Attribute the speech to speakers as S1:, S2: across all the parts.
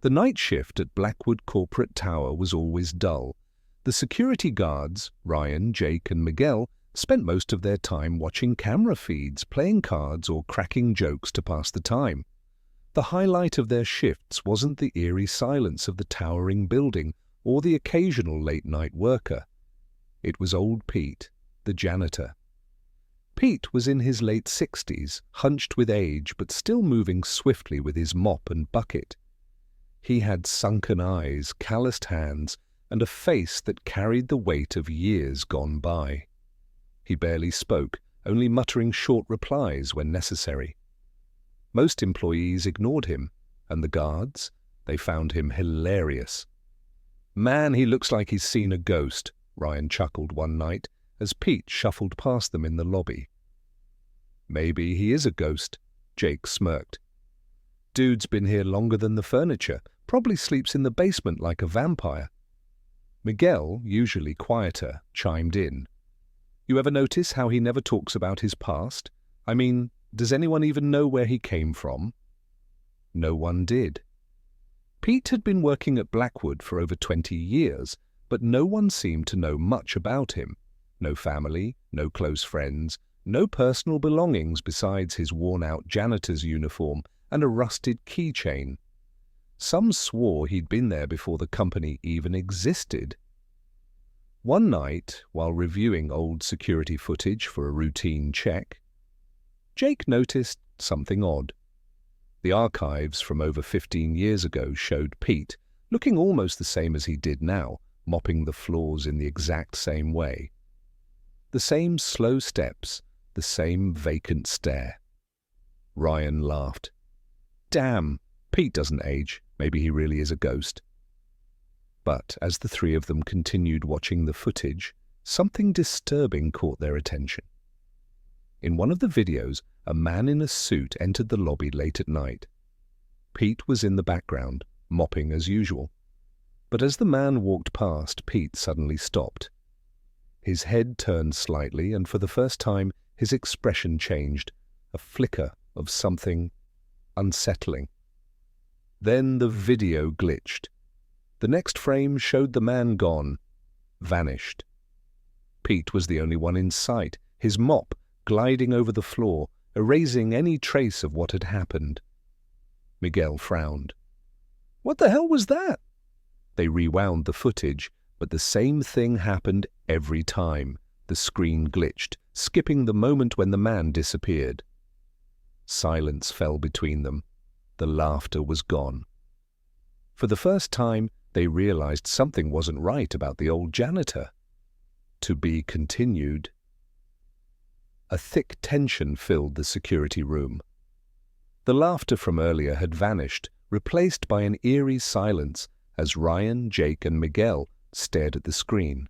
S1: The night shift at Blackwood Corporate Tower was always dull. The security guards, Ryan, Jake and Miguel, spent most of their time watching camera feeds, playing cards or cracking jokes to pass the time. The highlight of their shifts wasn't the eerie silence of the towering building or the occasional late-night worker. It was old Pete, the janitor. Pete was in his late 60s, hunched with age but still moving swiftly with his mop and bucket. He had sunken eyes, calloused hands, and a face that carried the weight of years gone by. He barely spoke, only muttering short replies when necessary. Most employees ignored him, and the guards, they found him hilarious. "Man, he looks like he's seen a ghost," Ryan chuckled one night as Pete shuffled past them in the lobby. "Maybe he is a ghost," Jake smirked. "Dude's been here longer than the furniture, probably sleeps in the basement like a vampire." Miguel, usually quieter, chimed in. "You ever notice how he never talks about his past? I mean, does anyone even know where he came from?" No one did. Pete had been working at Blackwood for over 20 years, but no one seemed to know much about him. No family, no close friends, no personal belongings besides his worn-out janitor's uniform and a rusted keychain. Some swore he'd been there before the company even existed. One night, while reviewing old security footage for a routine check, Jake noticed something odd. The archives from over 15 years ago showed Pete, looking almost the same as he did now, mopping the floors in the exact same way. The same slow steps, the same vacant stare. Ryan laughed. "Damn, Pete doesn't age. Maybe he really is a ghost." But as the three of them continued watching the footage, something disturbing caught their attention. In one of the videos, a man in a suit entered the lobby late at night. Pete was in the background, mopping as usual. But as the man walked past, Pete suddenly stopped. His head turned slightly, and for the first time, his expression changed, a flicker of something unsettling. Then the video glitched. The next frame showed the man gone, vanished. Pete was the only one in sight, his mop gliding over the floor, erasing any trace of what had happened. Miguel frowned. "What the hell was that?" They rewound the footage, but the same thing happened every time. The screen glitched, skipping the moment when the man disappeared. Silence fell between them. The laughter was gone. For the first time, they realized something wasn't right about the old janitor. To be continued. A thick tension filled the security room. The laughter from earlier had vanished, replaced by an eerie silence as Ryan, Jake, and Miguel stared at the screen.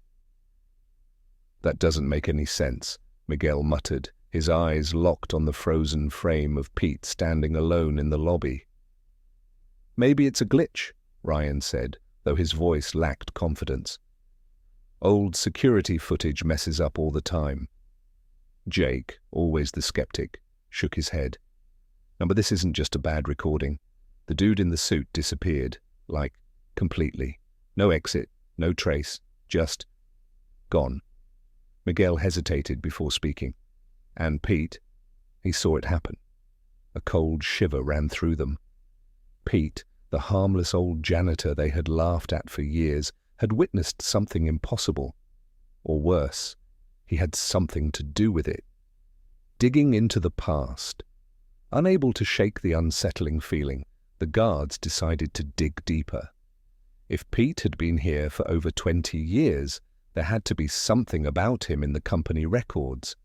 S1: "That doesn't make any sense," Miguel muttered, his eyes locked on the frozen frame of Pete standing alone in the lobby. "Maybe it's a glitch," Ryan said, though his voice lacked confidence. "Old security footage messes up all the time." Jake, always the skeptic, shook his head. "No, but this isn't just a bad recording. The dude in the suit disappeared, like, completely. No exit, no trace, just gone." Miguel hesitated before speaking. And Pete, he saw it happen. A cold shiver ran through them. Pete, the harmless old janitor they had laughed at for years, had witnessed something impossible. Or worse, he had something to do with it. Digging into the past. Unable to shake the unsettling feeling, the guards decided to dig deeper. If Pete had been here for over 20 years, there had to be something about him in the company records.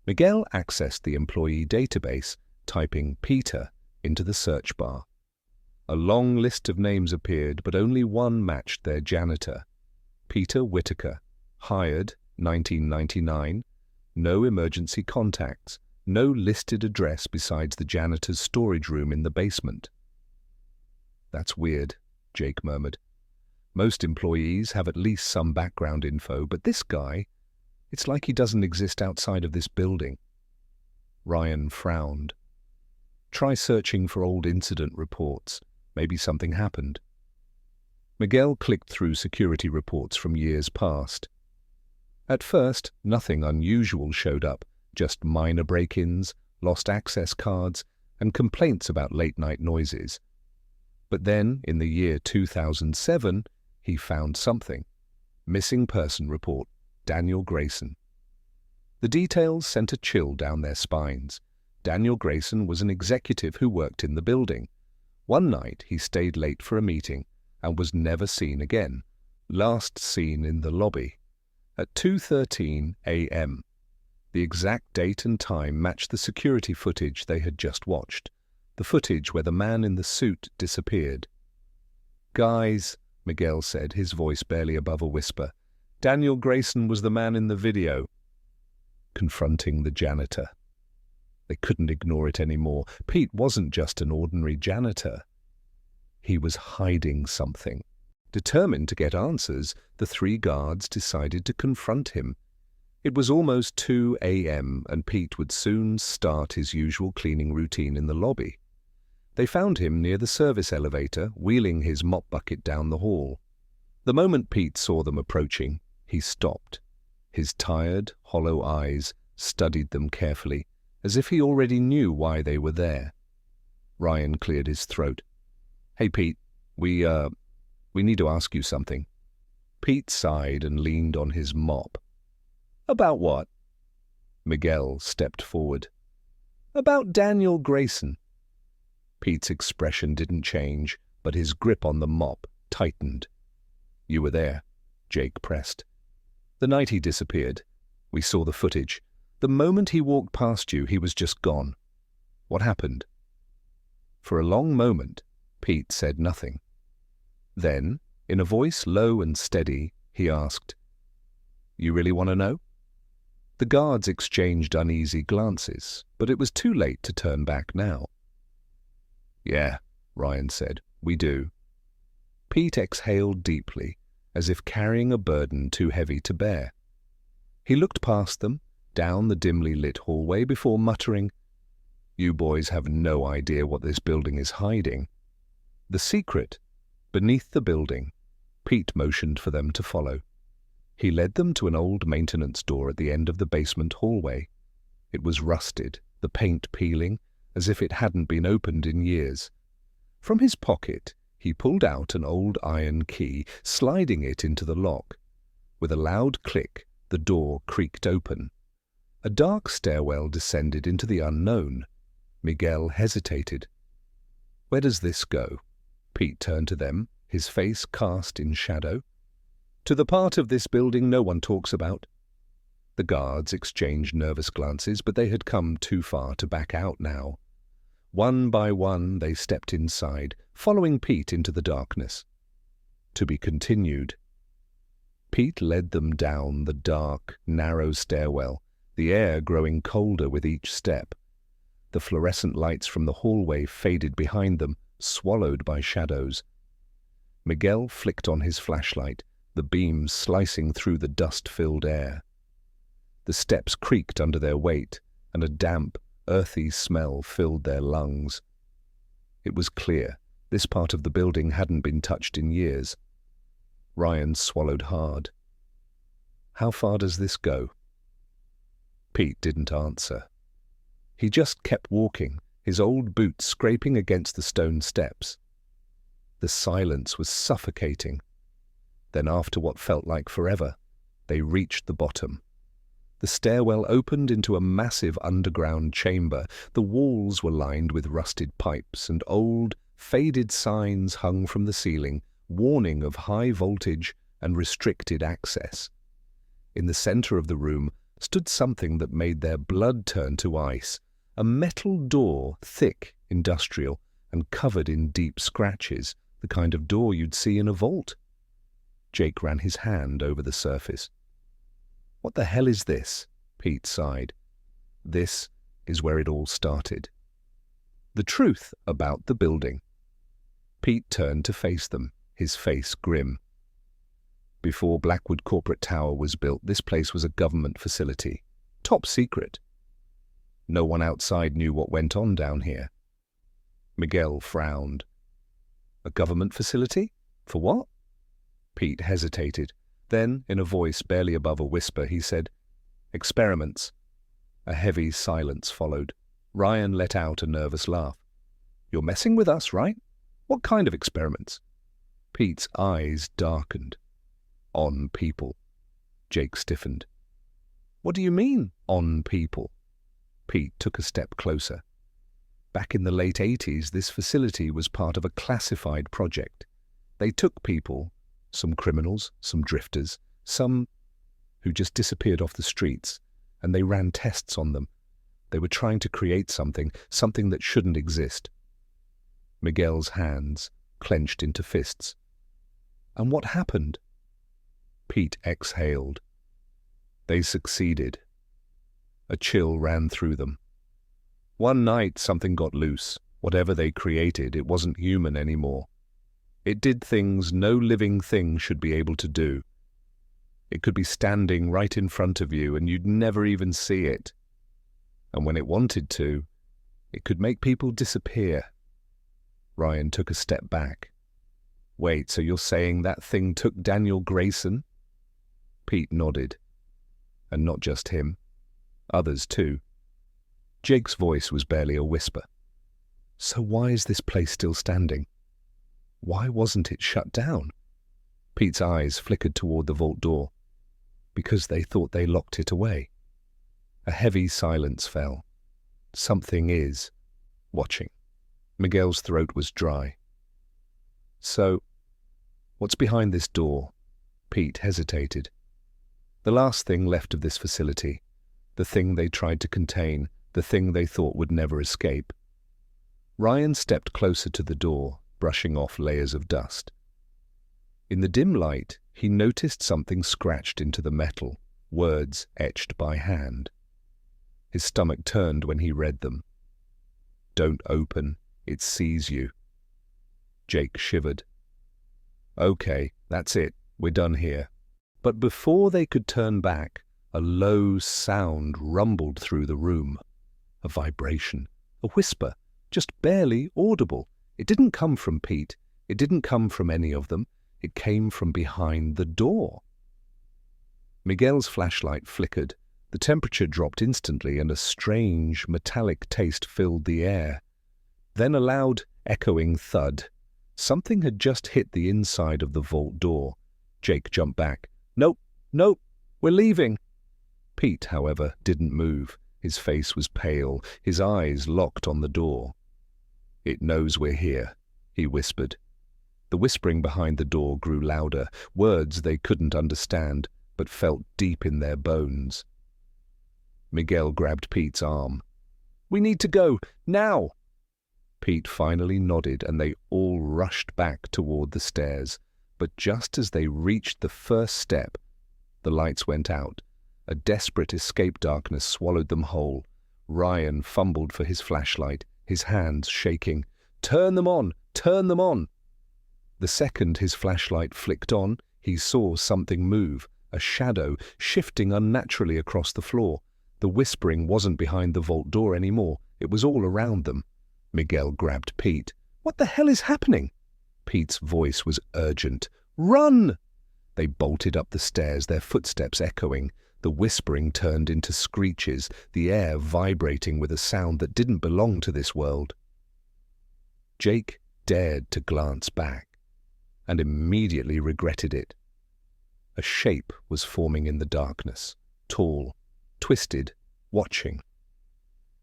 S1: Miguel accessed the employee database, typing Peter into the search bar. A long list of names appeared, but only one matched their janitor. Peter Whitaker, hired 1999, no emergency contacts, no listed address besides the janitor's storage room in the basement. "That's weird," Jake murmured. "Most employees have at least some background info, but this guy, it's like he doesn't exist outside of this building." Ryan frowned. "Try searching for old incident reports. Maybe something happened. Miguel clicked through security reports from years past. At first, nothing unusual showed up, just minor break-ins, lost access cards, and complaints about late-night noises. But then, in the year 2007, he found something. Missing person report, Daniel Grayson. The details sent a chill down their spines. Daniel Grayson was an executive who worked in the building. One night, he stayed late for a meeting and was never seen again, last seen in the lobby at 2:13 a.m. The exact date and time matched the security footage they had just watched, the footage where the man in the suit disappeared. "Guys," Miguel said, his voice barely above a whisper, "Daniel Grayson was the man in the video." Confronting the janitor. They couldn't ignore it anymore. Pete wasn't just an ordinary janitor. He was hiding something. Determined to get answers, the three guards decided to confront him. It was almost 2 a.m. and Pete would soon start his usual cleaning routine in the lobby. They found him near the service elevator, wheeling his mop bucket down the hall. The moment Pete saw them approaching, he stopped. His tired, hollow eyes studied them carefully, as if he already knew why they were there. Ryan cleared his throat. "Hey, Pete, we need to ask you something." Pete sighed and leaned on his mop. "About what?" Miguel stepped forward. "About Daniel Grayson." Pete's expression didn't change, but his grip on the mop tightened. "You were there," Jake pressed. "The night he disappeared. We saw the footage. The moment he walked past you, he was just gone. What happened?" For a long moment, Pete said nothing. Then, in a voice low and steady, he asked, "You really want to know?" The guards exchanged uneasy glances, but it was too late to turn back now. "Yeah," Ryan said, "we do." Pete exhaled deeply, as if carrying a burden too heavy to bear. He looked past them, down the dimly lit hallway, before muttering, "You boys have no idea what this building is hiding." The secret, beneath the building. Pete motioned for them to follow. He led them to an old maintenance door at the end of the basement hallway. It was rusted, the paint peeling, as if it hadn't been opened in years. From his pocket, he pulled out an old iron key, sliding it into the lock. With a loud click, the door creaked open. A dark stairwell descended into the unknown. Miguel hesitated. "Where does this go?" Pete turned to them, his face cast in shadow. "To the part of this building no one talks about." The guards exchanged nervous glances, but they had come too far to back out now. One by one they stepped inside, following Pete into the darkness. To be continued. Pete led them down the dark, narrow stairwell, the air growing colder with each step. The fluorescent lights from the hallway faded behind them, swallowed by shadows. Miguel flicked on his flashlight, the beams slicing through the dust-filled air. The steps creaked under their weight, and a damp, earthy smell filled their lungs. It was clear this part of the building hadn't been touched in years. Ryan swallowed hard. "How far does this go?" Pete didn't answer. He just kept walking, his old boots scraping against the stone steps. The silence was suffocating. Then, after what felt like forever, they reached the bottom. The stairwell opened into a massive underground chamber. The walls were lined with rusted pipes, and old, faded signs hung from the ceiling, warning of high voltage and restricted access. In the center of the room stood something that made their blood turn to ice, a metal door, thick, industrial, and covered in deep scratches, the kind of door you'd see in a vault. Jake ran his hand over the surface. "What the hell is this?" Pete sighed. "This is where it all started." The truth about the building. Pete turned to face them, his face grim. Before Blackwood Corporate Tower was built, this place was a government facility. Top secret. No one outside knew what went on down here. Miguel frowned. A government facility? For what? Pete hesitated. Then, in a voice barely above a whisper, he said, "Experiments." A heavy silence followed. Ryan let out a nervous laugh. "You're messing with us, right? What kind of experiments?" Pete's eyes darkened. "On people." Jake stiffened. "What do you mean, on people?" Pete took a step closer. Back in the late 80s, this facility was part of a classified project. They took people, some criminals, some drifters, some who just disappeared off the streets, and they ran tests on them. They were trying to create something that shouldn't exist. Miguel's hands clenched into fists. "And what happened?" Pete exhaled. They succeeded. A chill ran through them. One night something got loose. Whatever they created, it wasn't human anymore. It did things no living thing should be able to do. It could be standing right in front of you and you'd never even see it. And when it wanted to, it could make people disappear. Ryan took a step back. "Wait, so you're saying that thing took Daniel Grayson?" Pete nodded. And not just him. Others too. Jake's voice was barely a whisper. "So why is this place still standing? Why wasn't it shut down?" Pete's eyes flickered toward the vault door. "Because they thought they locked it away." A heavy silence fell. "Something is watching." Miguel's throat was dry. "So, what's behind this door?" Pete hesitated. The last thing left of this facility, the thing they tried to contain, the thing they thought would never escape. Ryan stepped closer to the door, brushing off layers of dust. In the dim light, he noticed something scratched into the metal, words etched by hand. His stomach turned when he read them. "Don't open, it sees you." Jake shivered. "Okay, that's it, we're done here." But before they could turn back, a low sound rumbled through the room. A vibration, a whisper, just barely audible. It didn't come from Pete. It didn't come from any of them. It came from behind the door. Miguel's flashlight flickered. The temperature dropped instantly and a strange, metallic taste filled the air. Then a loud, echoing thud. Something had just hit the inside of the vault door. Jake jumped back. "Nope, nope, we're leaving." Pete, however, didn't move. His face was pale, his eyes locked on the door. "It knows we're here," he whispered. The whispering behind the door grew louder, words they couldn't understand, but felt deep in their bones. Miguel grabbed Pete's arm. "We need to go, now!" Pete finally nodded and they all rushed back toward the stairs. But just as they reached the first step, the lights went out. A desperate escape darkness swallowed them whole. Ryan fumbled for his flashlight, his hands shaking. "Turn them on! Turn them on!" The second his flashlight flicked on, he saw something move, a shadow shifting unnaturally across the floor. The whispering wasn't behind the vault door anymore. It was all around them. Miguel grabbed Pete. "What the hell is happening?" Pete's voice was urgent. "Run!" They bolted up the stairs, their footsteps echoing. The whispering turned into screeches, the air vibrating with a sound that didn't belong to this world. Jake dared to glance back, and immediately regretted it. A shape was forming in the darkness, tall, twisted, watching.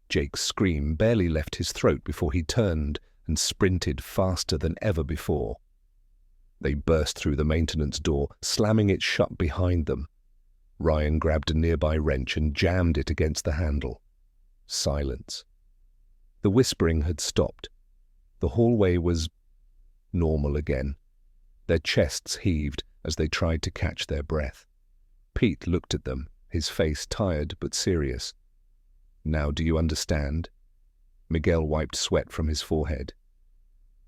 S1: Jake's scream barely left his throat before he turned and sprinted faster than ever before. They burst through the maintenance door, slamming it shut behind them. Ryan grabbed a nearby wrench and jammed it against the handle. Silence. The whispering had stopped. The hallway was normal again. Their chests heaved as they tried to catch their breath. Pete looked at them, his face tired but serious. "Now do you understand?" Miguel wiped sweat from his forehead.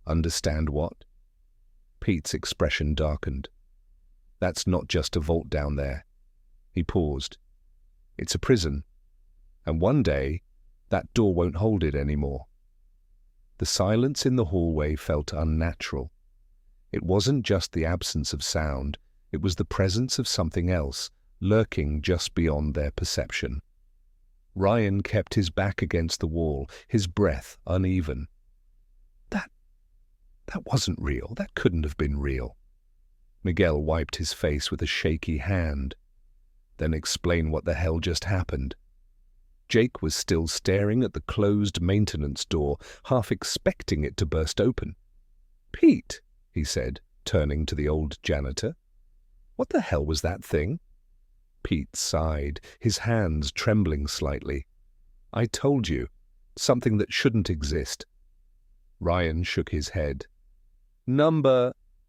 S1: "Understand what?" Pete's expression darkened. "That's not just a vault down there." He paused. "It's a prison. And one day, that door won't hold it anymore." The silence in the hallway felt unnatural. It wasn't just the absence of sound, it was the presence of something else, lurking just beyond their perception. Ryan kept his back against the wall, his breath uneven. That wasn't real. That couldn't have been real. Miguel wiped his face with a shaky hand. Then explain what the hell just happened. Jake was still staring at the closed maintenance door, half expecting it to burst open. "Pete," he said, turning to the old janitor. "What the hell was that thing?" Pete sighed, his hands trembling slightly. "I told you, something that shouldn't exist." Ryan shook his head.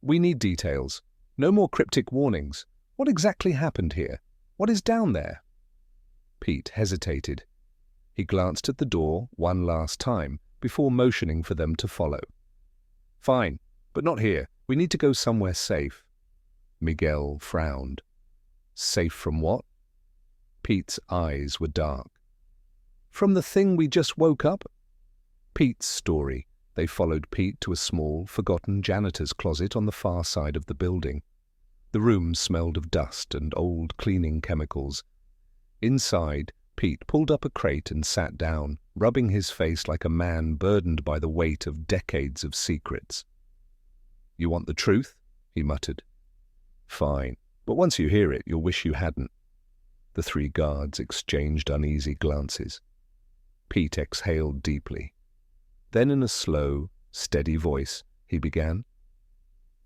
S1: We need details. No more cryptic warnings. What exactly happened here? What is down there?" Pete hesitated. He glanced at the door one last time before motioning for them to follow. "Fine, but not here. We need to go somewhere safe." Miguel frowned. "Safe from what?" Pete's eyes were dark. "From the thing we just woke up." Pete's story. They followed Pete to a small, forgotten janitor's closet on the far side of the building. The room smelled of dust and old cleaning chemicals. Inside, Pete pulled up a crate and sat down, rubbing his face like a man burdened by the weight of decades of secrets. "You want the truth?" he muttered. "Fine, but once you hear it, you'll wish you hadn't." The three guards exchanged uneasy glances. Pete exhaled deeply. Then in a slow, steady voice, he began.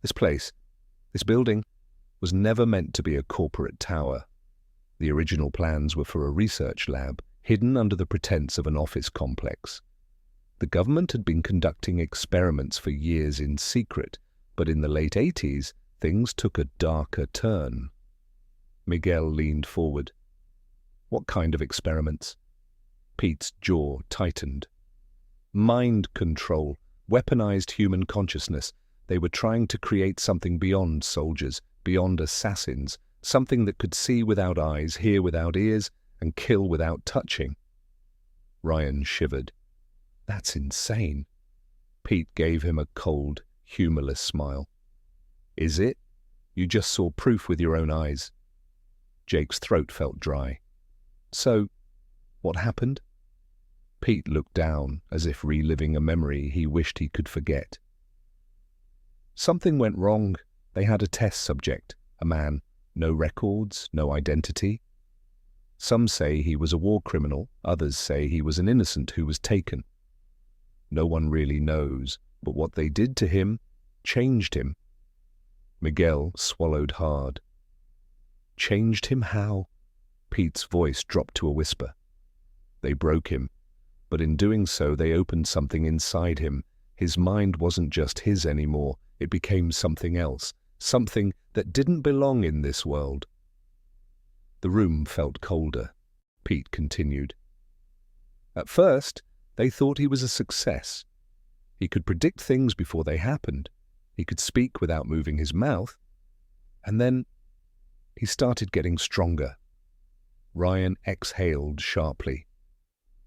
S1: This building, was never meant to be a corporate tower. The original plans were for a research lab, hidden under the pretense of an office complex. The government had been conducting experiments for years in secret, but in the late 80s, things took a darker turn. Miguel leaned forward. "What kind of experiments?" Pete's jaw tightened. "Mind control, weaponized human consciousness. They were trying to create something beyond soldiers, beyond assassins, something that could see without eyes, hear without ears, and kill without touching." Ryan shivered. "That's insane." Pete gave him a cold, humorless smile. "Is it? You just saw proof with your own eyes." Jake's throat felt dry. "So, what happened?" Pete looked down, as if reliving a memory he wished he could forget. "Something went wrong. They had a test subject, a man. No records, no identity. Some say he was a war criminal, others say he was an innocent who was taken. No one really knows, but what they did to him changed him." Miguel swallowed hard. "Changed him how?" Pete's voice dropped to a whisper. "They broke him. But in doing so, they opened something inside him. His mind wasn't just his anymore. It became something else, something that didn't belong in this world." The room felt colder. Pete continued. "At first, they thought he was a success. He could predict things before they happened. He could speak without moving his mouth. And then he started getting stronger." Ryan exhaled sharply.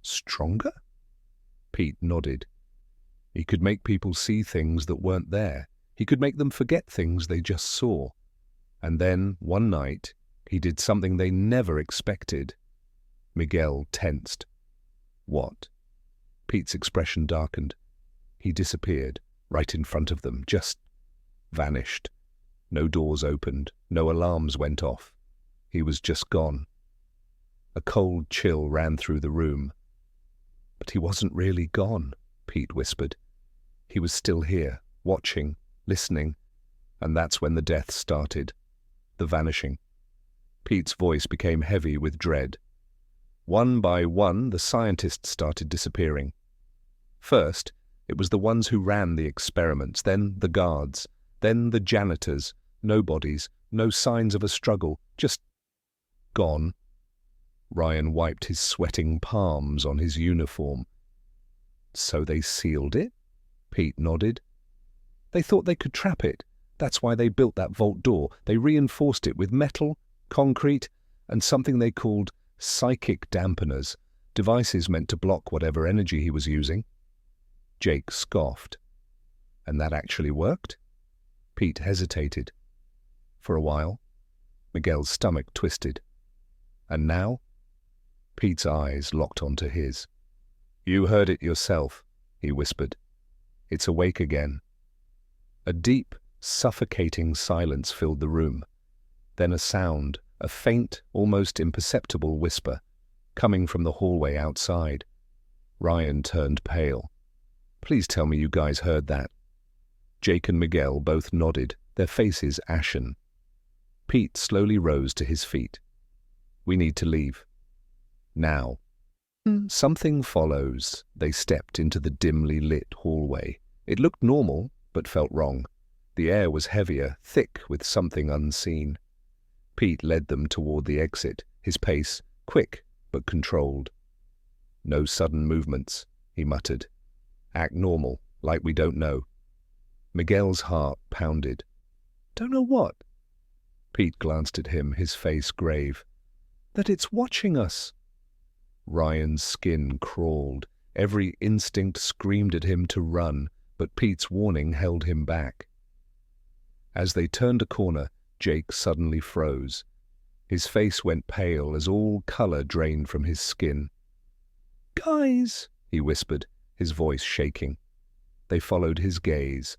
S1: "Stronger?" Pete nodded. "He could make people see things that weren't there. He could make them forget things they just saw. And then, one night, he did something they never expected." Miguel tensed. "What?" Pete's expression darkened. He disappeared, right in front of them, just vanished. No doors opened, no alarms went off. He was just gone. A cold chill ran through the room. "But he wasn't really gone," Pete whispered. "He was still here, watching, listening, and that's when the death started, the vanishing." Pete's voice became heavy with dread. One by one, the scientists started disappearing. First, it was the ones who ran the experiments, then the guards, then the janitors. No bodies, no signs of a struggle, just gone. Ryan wiped his sweating palms on his uniform. "So they sealed it?" Pete nodded. "They thought they could trap it. That's why they built that vault door. They reinforced it with metal, concrete, and something they called psychic dampeners, devices meant to block whatever energy he was using." Jake scoffed. "And that actually worked?" Pete hesitated. For a while, Miguel's stomach twisted. And now? Pete's eyes locked onto his. "You heard it yourself," he whispered. "It's awake again." A deep, suffocating silence filled the room. Then a sound, a faint, almost imperceptible whisper, coming from the hallway outside. Ryan turned pale. "Please tell me you guys heard that." Jake and Miguel both nodded, their faces ashen. Pete slowly rose to his feet. "We need to leave. Now." Something follows. They stepped into the dimly lit hallway. It looked normal, but felt wrong. The air was heavier, thick with something unseen. Pete led them toward the exit, his pace quick but controlled. "No sudden movements," he muttered. "Act normal, like we don't know." Miguel's heart pounded. "Don't know what?" Pete glanced at him, his face grave. "That it's watching us." Ryan's skin crawled. Every instinct screamed at him to run, but Pete's warning held him back. As they turned a corner, Jake suddenly froze. His face went pale as all color drained from his skin. "Guys," he whispered, his voice shaking. They followed his gaze.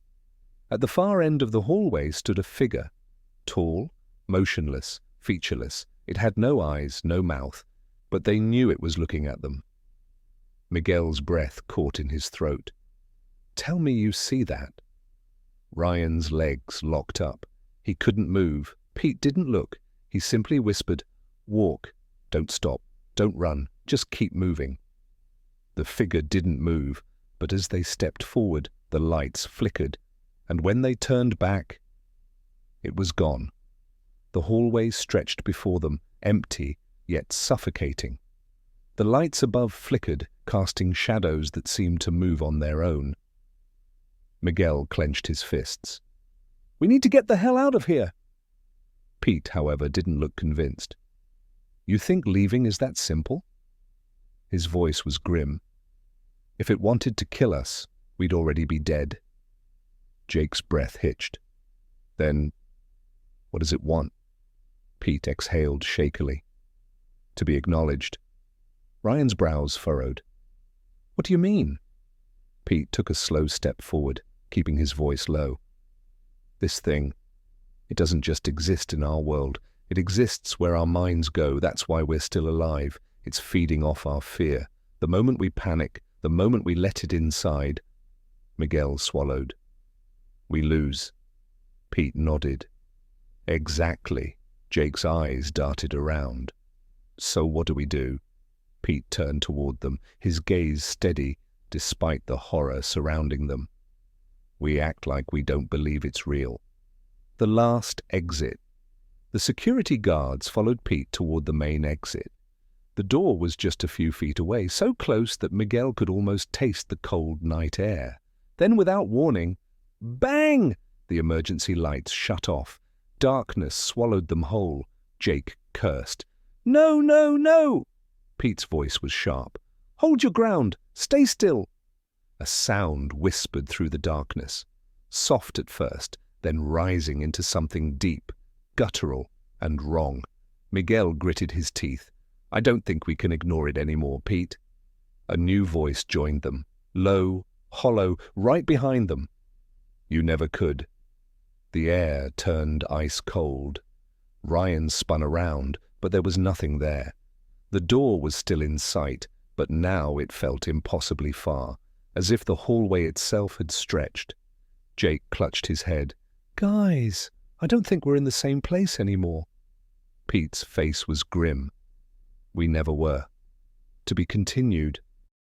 S1: At the far end of the hallway stood a figure. Tall, motionless, featureless. It had no eyes, no mouth, but they knew it was looking at them. Miguel's breath caught in his throat. "Tell me you see that." Ryan's legs locked up. He couldn't move. Pete didn't look. He simply whispered, "Walk. Don't stop. Don't run. Just keep moving." The figure didn't move, but as they stepped forward, the lights flickered, and when they turned back, it was gone. The hallway stretched before them, empty, yet suffocating. The lights above flickered, casting shadows that seemed to move on their own. Miguel clenched his fists. "We need to get the hell out of here." Pete, however, didn't look convinced. "You think leaving is that simple?" His voice was grim. "If it wanted to kill us, we'd already be dead." Jake's breath hitched. "Then, what does it want?" Pete exhaled shakily. "To be acknowledged." Ryan's brows furrowed. "What do you mean?" Pete took a slow step forward, keeping his voice low. "This thing, it doesn't just exist in our world. It exists where our minds go. That's why we're still alive. It's feeding off our fear. The moment we panic, the moment we let it inside..." Miguel swallowed. "We lose." Pete nodded. "Exactly." Jake's eyes darted around. "So what do we do?" Pete turned toward them, his gaze steady despite the horror surrounding them. "We act like we don't believe it's real." The last exit. The security guards followed Pete toward the main exit. The door was just a few feet away, so close that Miguel could almost taste the cold night air. Then, without warning, bang! The emergency lights shut off. Darkness swallowed them whole. Jake cursed. "No, no, no!" Pete's voice was sharp. "Hold your ground! Stay still!" A sound whispered through the darkness. Soft at first, then rising into something deep, guttural, and wrong. Miguel gritted his teeth. "I don't think we can ignore it anymore, Pete." A new voice joined them. Low, hollow, right behind them. "You never could." The air turned ice cold. Ryan spun around, but there was nothing there. The door was still in sight, but now it felt impossibly far, as if the hallway itself had stretched. Jake clutched his head. "Guys, I don't think we're in the same place anymore." Pete's face was grim. "We never were." To be continued.